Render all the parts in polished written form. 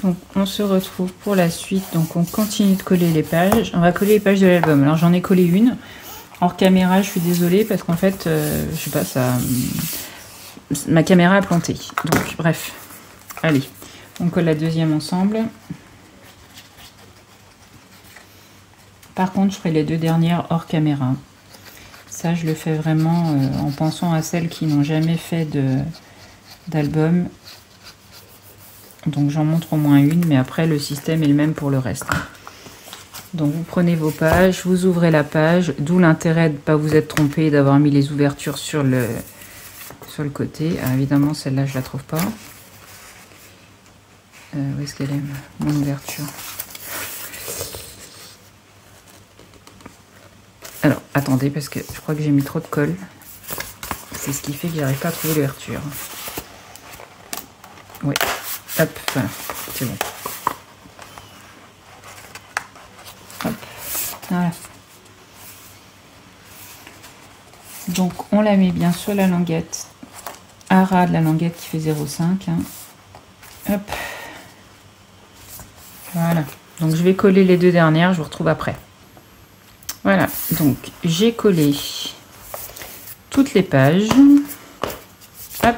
Donc on se retrouve pour la suite. Donc on continue de coller les pages. On va coller les pages de l'album. Alors j'en ai collé une. Hors caméra, je suis désolée parce qu'en fait, je sais pas, ma caméra a planté. Donc bref, allez, on colle la deuxième ensemble. Par contre, je ferai les deux dernières hors caméra. Ça, je le fais vraiment en pensant à celles qui n'ont jamais fait d'album. Donc j'en montre au moins une, mais après le système est le même pour le reste. Donc vous prenez vos pages, vous ouvrez la page, d'où l'intérêt de ne pas vous être trompé et d'avoir mis les ouvertures sur le côté. Alors, évidemment, celle-là, je la trouve pas. Où est-ce qu'elle est, mon ouverture? Alors, attendez, parce que je crois que j'ai mis trop de colle. C'est ce qui fait que j'arrive pas à trouver l'ouverture. Oui, hop, voilà, c'est bon. Hop, voilà. Donc, on la met bien sur la languette, à ras de la languette qui fait 0,5. Hein. Hop. Voilà. Donc, je vais coller les deux dernières, je vous retrouve après. Voilà, donc j'ai collé toutes les pages. Hop.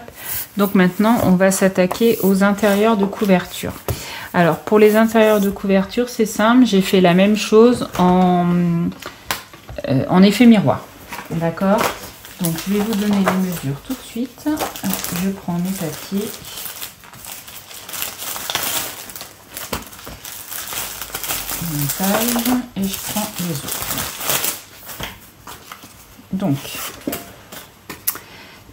Donc maintenant, on va s'attaquer aux intérieurs de couverture. Alors, pour les intérieurs de couverture, c'est simple. J'ai fait la même chose en effet miroir. D'accord? Donc, je vais vous donner les mesures tout de suite. Je prends mes papiers. Une page et je prends les autres. Donc,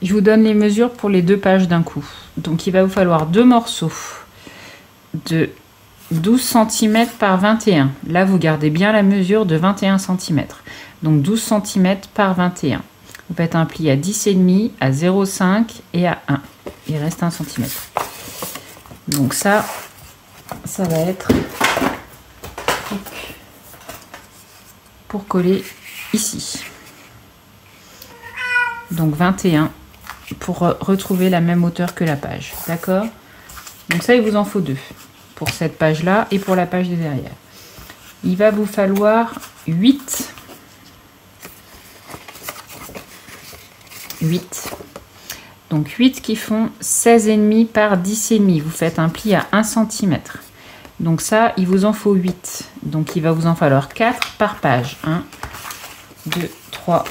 je vous donne les mesures pour les deux pages d'un coup. Donc, il va vous falloir deux morceaux de 12 cm par 21. Là, vous gardez bien la mesure de 21 cm. Donc, 12 cm par 21. Vous faites un pli à 10,5, à 0,5 et à 1. Il reste 1 cm. Donc, ça va être pour coller ici. Donc 21 pour retrouver la même hauteur que la page. D'accord? Donc ça, il vous en faut deux pour cette page-là et pour la page de derrière. Il va vous falloir 8. Donc 8 qui font 16,5 par 10,5. Vous faites un pli à 1 cm. Donc ça, il vous en faut 8. Donc il va vous en falloir 4 par page. 1, 2, 3,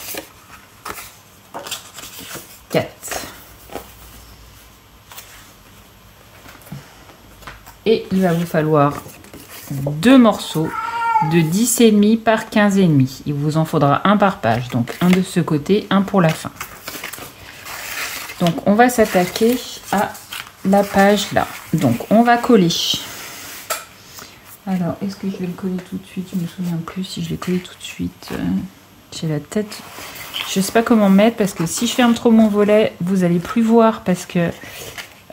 4. Et il va vous falloir deux morceaux de 10,5 par 15,5. Il vous en faudra un par page. Donc un de ce côté, un pour la fin. Donc on va s'attaquer à la page là. Donc on va coller. Alors, est-ce que je vais le coller tout de suite? Je me souviens plus si je l'ai collé tout de suite. J'ai la tête. Je ne sais pas comment mettre parce que si je ferme trop mon volet, vous n'allez plus voir parce que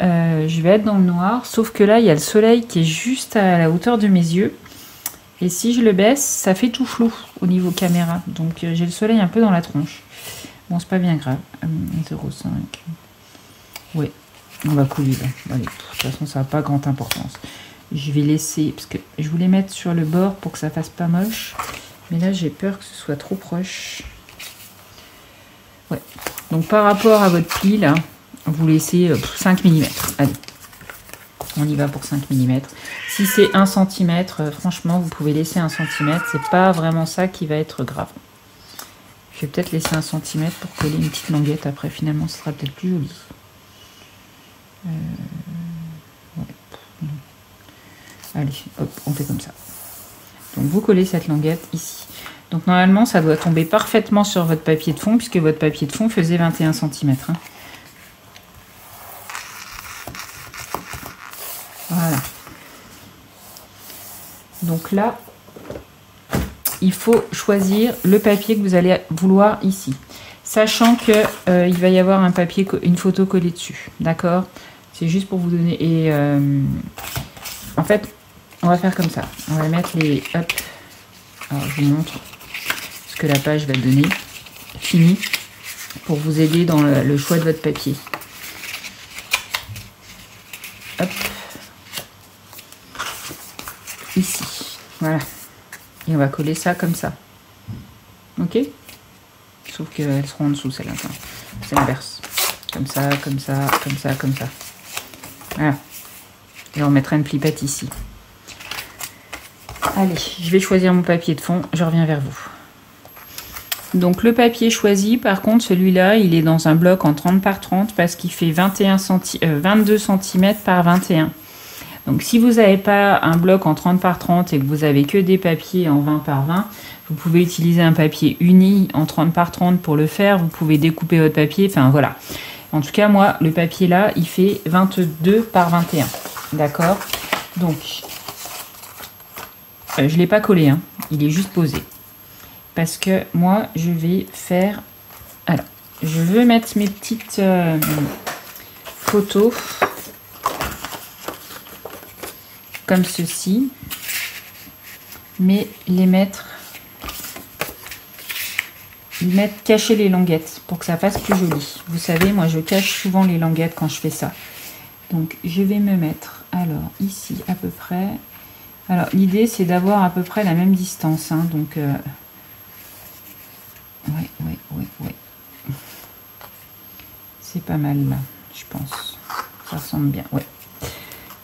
je vais être dans le noir. Sauf que là, il y a le soleil qui est juste à la hauteur de mes yeux. Et si je le baisse, ça fait tout flou au niveau caméra. Donc, j'ai le soleil un peu dans la tronche. Bon, c'est pas bien grave. 0,5. Ouais, on va coller là. Allez, de toute façon, ça n'a pas grande importance. Je vais laisser, parce que je voulais mettre sur le bord pour que ça fasse pas moche. Mais là, j'ai peur que ce soit trop proche. Ouais. Donc, par rapport à votre pli, là, vous laissez 5 mm. Allez, on y va pour 5 mm. Si c'est 1 cm, franchement, vous pouvez laisser 1 cm. C'est pas vraiment ça qui va être grave. Je vais peut-être laisser 1 cm pour coller une petite languette. Après, finalement, ce sera peut-être plus joli. Ouais. Allez, hop, on fait comme ça. Donc vous collez cette languette ici. Donc normalement, ça doit tomber parfaitement sur votre papier de fond, puisque votre papier de fond faisait 21 cm. Hein. Voilà. Donc là, il faut choisir le papier que vous allez vouloir ici. Sachant que il va y avoir un papier, une photo collée dessus. D'accord? C'est juste pour vous donner... Et en fait... On va faire comme ça. On va mettre les... Hop. Alors, je vous montre ce que la page va donner. Fini. Pour vous aider dans le choix de votre papier. Hop. ici. Voilà. Et on va coller ça comme ça. Ok? Sauf qu'elles seront en dessous, celles-là. C'est l'inverse. Comme ça, comme ça, comme ça, comme ça. Voilà. Et on mettra une pipette ici. Allez, je vais choisir mon papier de fond. Je reviens vers vous. Donc le papier choisi, par contre, celui-là, il est dans un bloc en 30 par 30 parce qu'il fait 22 cm par 21. Donc si vous n'avez pas un bloc en 30 par 30 et que vous avez que des papiers en 20 par 20, vous pouvez utiliser un papier uni en 30 par 30 pour le faire. Vous pouvez découper votre papier, enfin voilà. En tout cas, moi, le papier là, il fait 22 par 21. D'accord? Donc, je ne l'ai pas collé, hein. Il est juste posé. Parce que moi, je vais faire... Alors, je veux mettre mes petites photos comme ceci, mais les mettre cacher les languettes pour que ça fasse plus joli. Vous savez, moi, je cache souvent les languettes quand je fais ça. Donc, je vais me mettre, alors, ici, à peu près... Alors, l'idée, c'est d'avoir à peu près la même distance, hein, donc... Ouais. C'est pas mal là, je pense. Ça ressemble bien, ouais.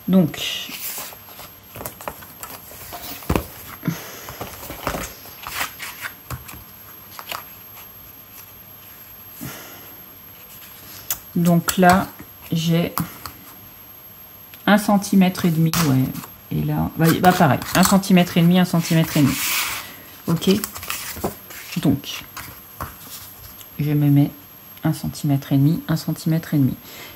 Donc, là, j'ai 1,5 cm, ouais. Et là, bah pareil, 1,5 cm, 1,5 cm. Ok. Donc, je me mets 1,5 cm, 1,5 cm.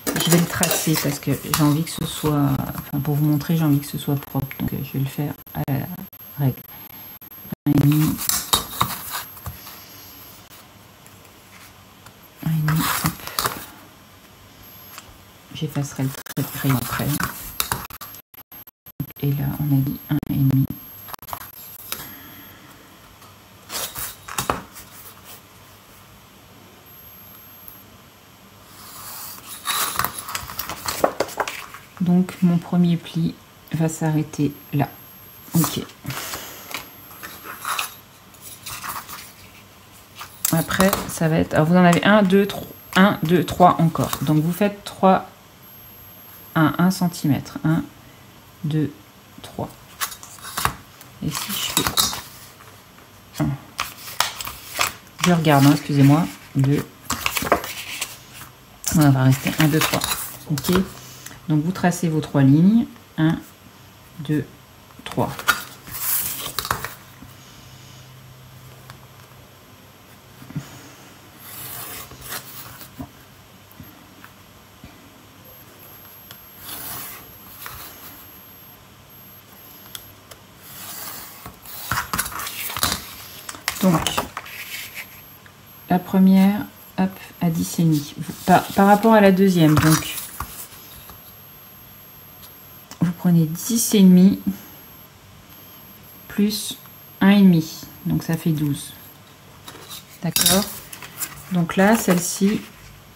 Je vais le tracer parce que j'ai envie que ce soit, enfin pour vous montrer, j'ai envie que ce soit propre. Donc je vais le faire à la règle. 1,5. 1,5. J'effacerai le trait de crayon après. Et là, on a dit 1,5. Donc mon premier pli va s'arrêter là. Ok. Après, ça va être... Alors vous en avez 1, 2, 3, 1, 2, 3 encore. Donc vous faites 3, 1 cm. 1, 2, 3. Et si je fais... 1. Je regarde, hein, excusez-moi. 2. On va rester 1, 2, 3. Ok. Donc vous tracez vos 3 lignes. 1, 2, 3. Donc, la première, hop, à 10,5. Par rapport à la deuxième, donc, vous prenez 10,5 plus 1,5. Donc, ça fait 12. D'accord? Donc là, celle-ci,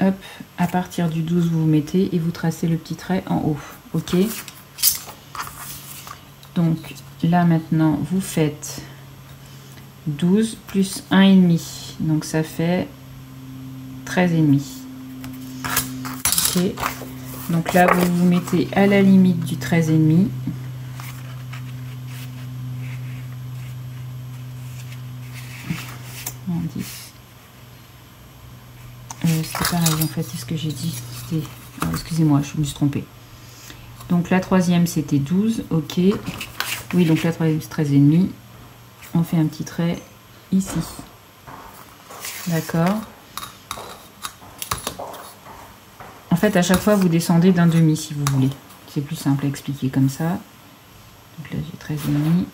hop, à partir du 12, vous mettez et vous tracez le petit trait en haut. Ok? Donc, là, maintenant, vous faites... 12 plus 1,5. Donc ça fait 13,5. Ok. Donc là, vous vous mettez à la limite du 13,5. Non, 10. C'est pareil en fait, c'est ce que j'ai dit. Excusez-moi, je me suis trompée. Donc la troisième c'était 12. Ok. Oui, donc la troisième c'est 13,5. On fait un petit trait ici. D'accord. En fait, à chaque fois, vous descendez d'un demi si vous voulez. C'est plus simple à expliquer comme ça. Donc là, j'ai 13,5.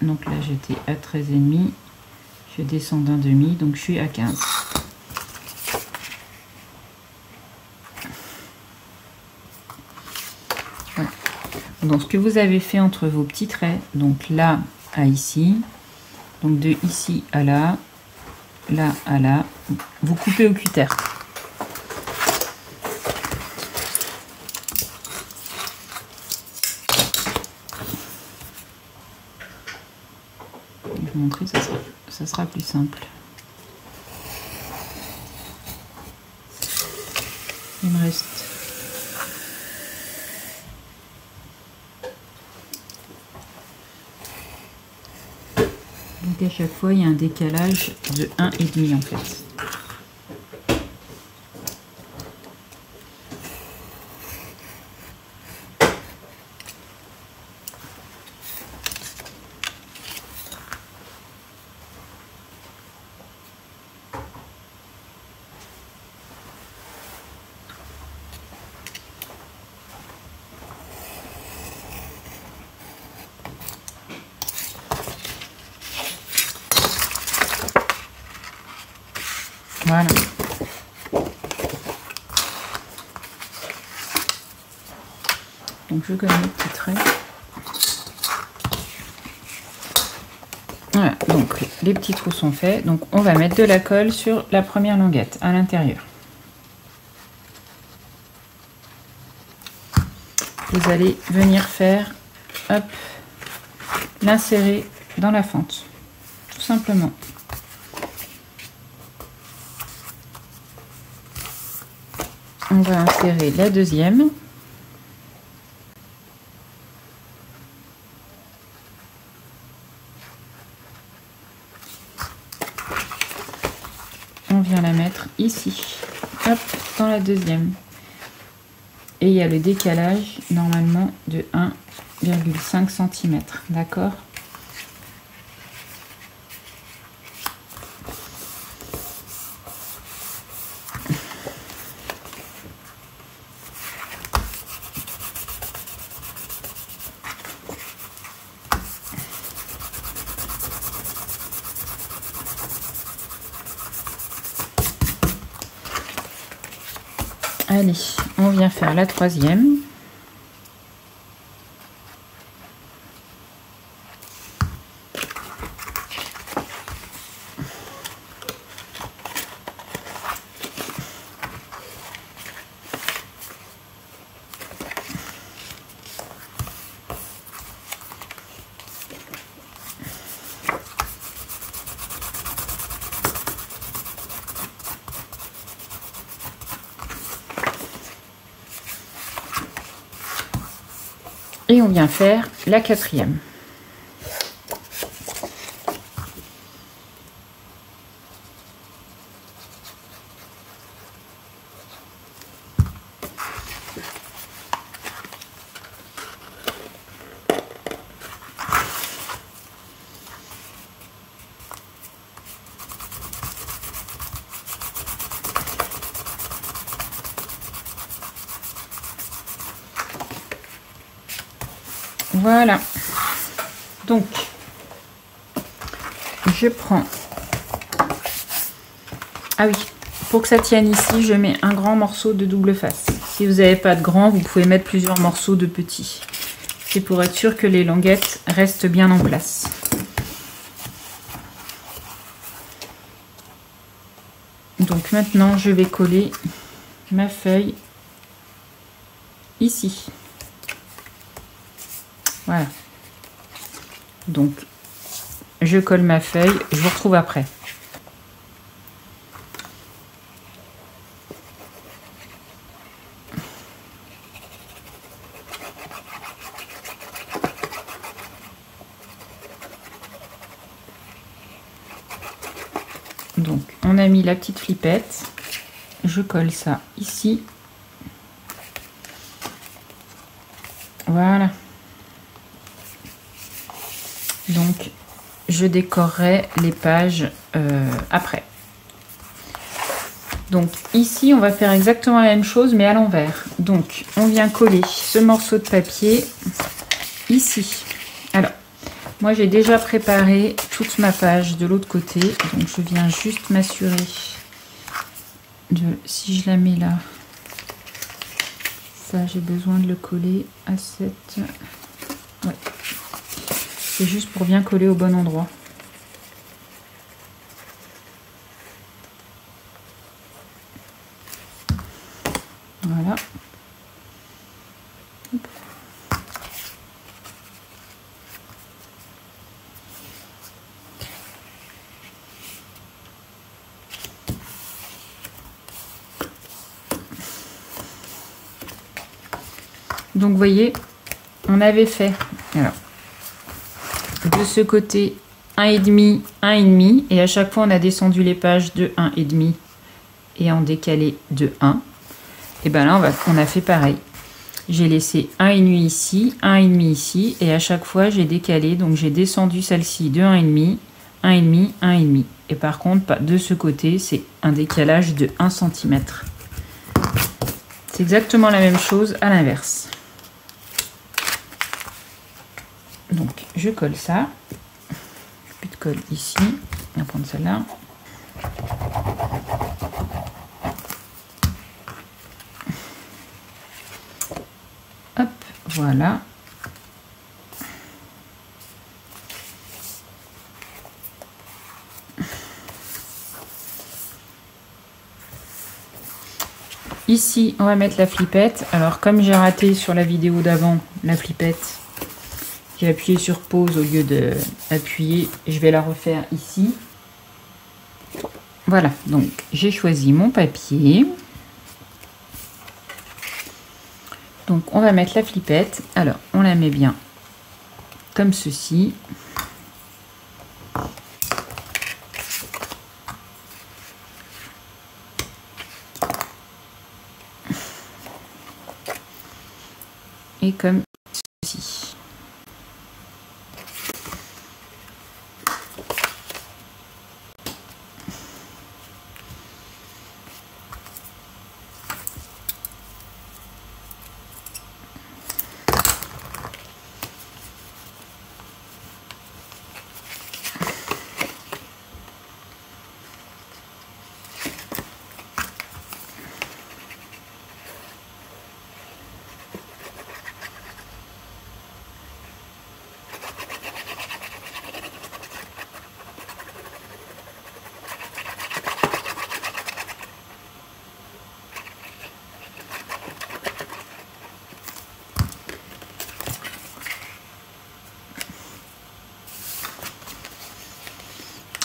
Donc là, j'étais à 13,5. Je descends d'un demi, donc je suis à 15. Voilà. Donc, ce que vous avez fait entre vos petits traits, donc là, à ici, donc de ici à là, là à là, vous coupez au cutter. montrer, ça sera plus simple. Il me reste donc à chaque fois il y a un décalage de 1,5 en fait. Voilà. Donc je colle mes petits traits. Voilà, donc les petits trous sont faits. Donc on va mettre de la colle sur la première languette à l'intérieur. Vous allez venir faire, hop, l'insérer dans la fente, tout simplement. On va insérer la deuxième. On vient la mettre ici, hop, dans la deuxième. Et il y a le décalage normalement de 1,5 cm, d'accord ? Allez, on vient faire la troisième. Et on vient faire la quatrième. Voilà, donc je prends, ah oui, pour que ça tienne ici, je mets un grand morceau de double face. Si vous n'avez pas de grand, vous pouvez mettre plusieurs morceaux de petits. C'est pour être sûr que les languettes restent bien en place. Donc maintenant, je vais coller ma feuille ici. Voilà. Donc, je colle ma feuille. Je vous retrouve après. Donc, on a mis la petite flippette. Je colle ça ici. Voilà. Donc, je décorerai les pages après. Donc, ici, on va faire exactement la même chose, mais à l'envers. Donc, on vient coller ce morceau de papier ici. Alors, moi, j'ai déjà préparé toute ma page de l'autre côté. Donc, je viens juste m'assurer de... Si je la mets là, ça, j'ai besoin de le coller à cette... Ouais. C'est juste pour bien coller au bon endroit. Voilà. Hop. Donc vous voyez, on avait fait alors de ce côté 1,5, 1,5 et à chaque fois on a descendu les pages de 1,5 et en décalé de 1. Et ben là on a fait pareil. J'ai laissé 1,5 ici, 1,5 ici et à chaque fois j'ai décalé, donc j'ai descendu celle-ci de 1,5, 1,5, 1,5. Et par contre de ce côté c'est un décalage de 1 cm. C'est exactement la même chose à l'inverse. Donc je colle ça. Plus de colle ici. On va prendre celle-là. Hop, voilà. Ici, on va mettre la flippette. Alors, comme j'ai raté sur la vidéo d'avant la flippette, j'ai appuyé sur pause au lieu de appuyer. Je vais la refaire ici. Voilà, donc j'ai choisi mon papier. Donc, on va mettre la flippette. Alors, on la met bien comme ceci. Et comme ceci.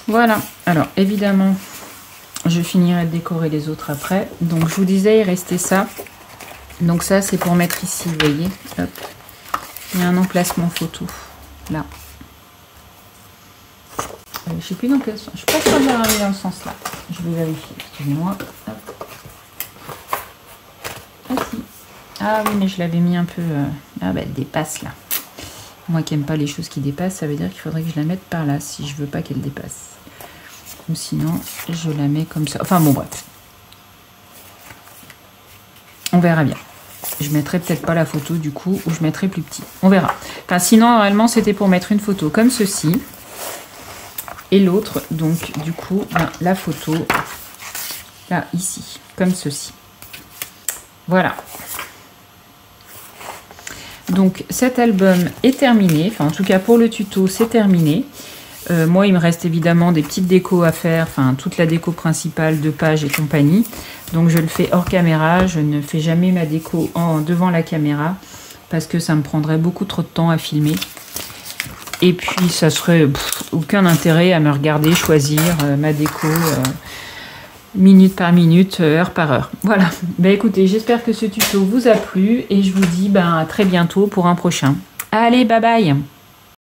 Voilà, alors évidemment, je finirai de décorer les autres après. Donc je vous disais, il restait ça. Donc ça, c'est pour mettre ici, vous voyez. Hop. Il y a un emplacement photo, là. Je sais plus dans quel sens. Je suis pas sûre de l'avoir mis dans ce sens-là. Je vais vérifier, excusez-moi. Ah si. Ah oui, mais je l'avais mis un peu... Ah bah elle dépasse là. Moi qui n'aime pas les choses qui dépassent, ça veut dire qu'il faudrait que je la mette par là si je veux pas qu'elle dépasse. Ou sinon, je la mets comme ça. Enfin bon, bref. On verra bien. Je mettrai peut-être pas la photo du coup, ou je mettrai plus petit. On verra. Enfin, sinon, normalement, c'était pour mettre une photo comme ceci. Et l'autre, donc, du coup, ben, la photo, là, ici, comme ceci. Voilà. Donc, cet album est terminé. Enfin, en tout cas, pour le tuto, c'est terminé. Moi, il me reste évidemment des petites décos à faire, enfin toute la déco principale de page et compagnie. Donc je le fais hors caméra, je ne fais jamais ma déco devant la caméra parce que ça me prendrait beaucoup trop de temps à filmer. Et puis ça serait aucun intérêt à me regarder choisir ma déco minute par minute, heure par heure. Voilà, bah écoutez, j'espère que ce tuto vous a plu et je vous dis à très bientôt pour un prochain. Allez, bye bye!